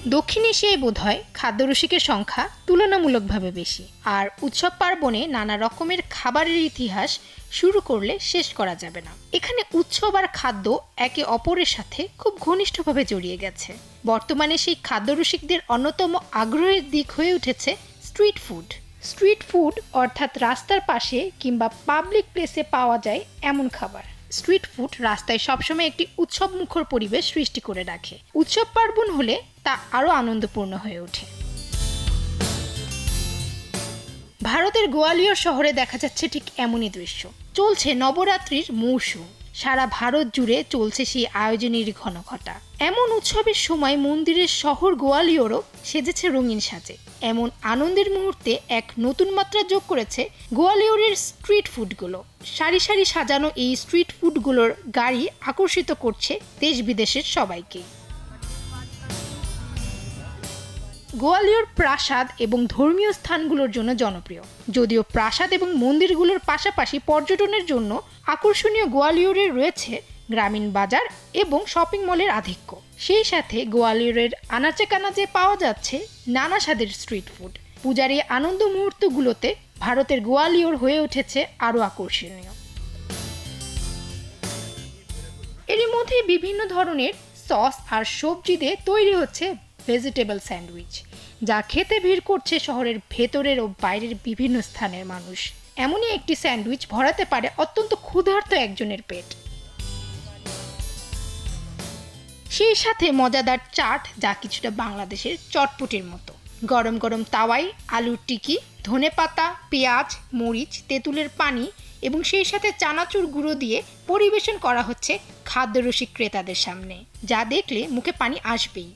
দক্ষিণ এশিয়ায় বোধহয় খাদ্যরসিকের সংখ্যা তুলনামূলকভাবে বেশি, আর উৎসব পার্বণে নানা রকমের খাবারের ইতিহাস শুরু করলে শেষ করা যাবে না। এখানে উৎসব আর খাদ্য একে অপরের সাথে খুব ঘনিষ্ঠভাবে জড়িয়ে গেছে। বর্তমানে সেই খাদ্যরসিকদের অন্যতম আগ্রহের দিক হয়ে উঠেছে স্ট্রিট ফুড। স্ট্রিট ফুড অর্থাৎ রাস্তার পাশে কিংবা পাবলিক প্লেসে পাওয়া যায় এমন খাবার। স্ট্রিট ফুড রাস্তায় সবসময় একটি উৎসবমুখর পরিবেশ সৃষ্টি করে রাখে। উৎসব পার্বণ হলে তা আরও আনন্দপূর্ণ হয়ে ওঠে। ভারতের গোয়ালিয়র শহরে দেখা যাচ্ছে ঠিক এমনই দৃশ্য। চলছে নবরাত্রির মৌসুম, সারা ভারত জুড়ে চলছে সেই আয়োজনের ঘনঘটা। এমন উৎসবের সময় মন্দিরের শহর গোয়ালিয়রও সেজেছে রঙিন সাজে। এমন আনন্দের মুহূর্তে এক নতুন মাত্রা যোগ করেছে গোয়ালিয়রের স্ট্রিট ফুডগুলো। সারি সারি সাজানো এই স্ট্রিট ফুডগুলোর গাড়ি আকর্ষিত করছে দেশ বিদেশের সবাইকে। গোয়ালিয়র প্রাসাদ এবং ধর্মীয় স্থানগুলোর জন্য জনপ্রিয়। যদিও প্রাসাদ এবং মন্দিরগুলোর পাশাপাশি পর্যটনের জন্য আকর্ষণীয় গোয়ালিয়রে রয়েছে গ্রামীণ বাজার এবং শপিং মলের আধিক্য। সেই সাথে গোয়ালিয়রের আনাচে কানাচে পাওয়া যাচ্ছে নানা স্বাদের স্ট্রিট ফুড। পূজার এই আনন্দ মুহূর্তগুলোতে ভারতের গোয়ালিয়র হয়ে উঠেছে আরও আকর্ষণীয়। এরই মধ্যে বিভিন্ন ধরনের সস আর সবজি দিয়ে তৈরি হচ্ছে ভেজিটেবল স্যান্ডউইচ, যা খেতে ভিড় করছে শহরের ভেতরের ও বাইরের বিভিন্ন স্থানের মানুষ। এমনই একটি স্যান্ডউইচ ভরাতে পারে অত্যন্ত ক্ষুধার্ত একজনের পেট। সেই সাথে মজাদার চাট, যা কিছুটা বাংলাদেশের চটপটির মতো। গরম গরম তাওয়ায় আলুর টিকি, ধনেপাতা, পেঁয়াজ, মরিচ, তেঁতুলের পানি এবং সেই সাথে চানাচুর গুঁড়ো দিয়ে পরিবেশন করা হচ্ছে খাদ্যরসিক ক্রেতাদের সামনে, যা দেখলে মুখে পানি আসবেই।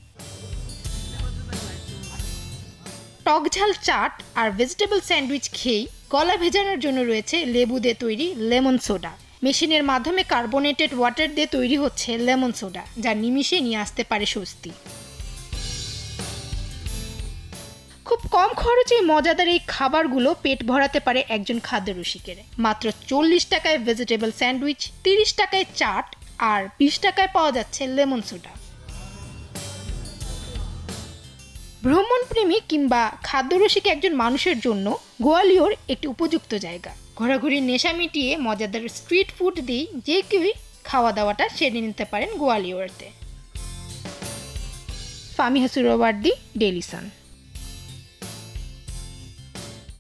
টকঝাল চাট আর ভেজিটেবল স্যান্ডউইচ খেয়েই গলা ভেজানোর জন্য রয়েছে লেবু দিয়ে তৈরি লেমন সোডা। মেশিনের মাধ্যমে কার্বোনেটেড ওয়াটার দিয়ে তৈরি হচ্ছে লেমন সোডা, যা নিমিষে নিয়ে আসতে পারে স্বস্তি। খুব কম খরচে মজাদার এই খাবারগুলো পেট ভরাতে পারে একজন খাদ্যরসিকের। মাত্র 40 টাকায় ভেজিটেবল স্যান্ডউইচ, 30 টাকায় চাট আর 20 টাকায় পাওয়া যাচ্ছে লেমন সোডা। ভ্রমণপ্রেমী কিংবা খাদ্যরসিক একজন মানুষের জন্য গোয়ালিয়র একটি উপযুক্ত জায়গা। ঘোরাঘুরির নেশা মিটিয়ে মজাদার স্ট্রিট ফুড দিয়ে যে কেউই খাওয়া দাওয়াটা সেরে নিতে পারেন গোয়ালিয়রতে। ফামিহা সুরওয়ার্দী, ডেইলি সান।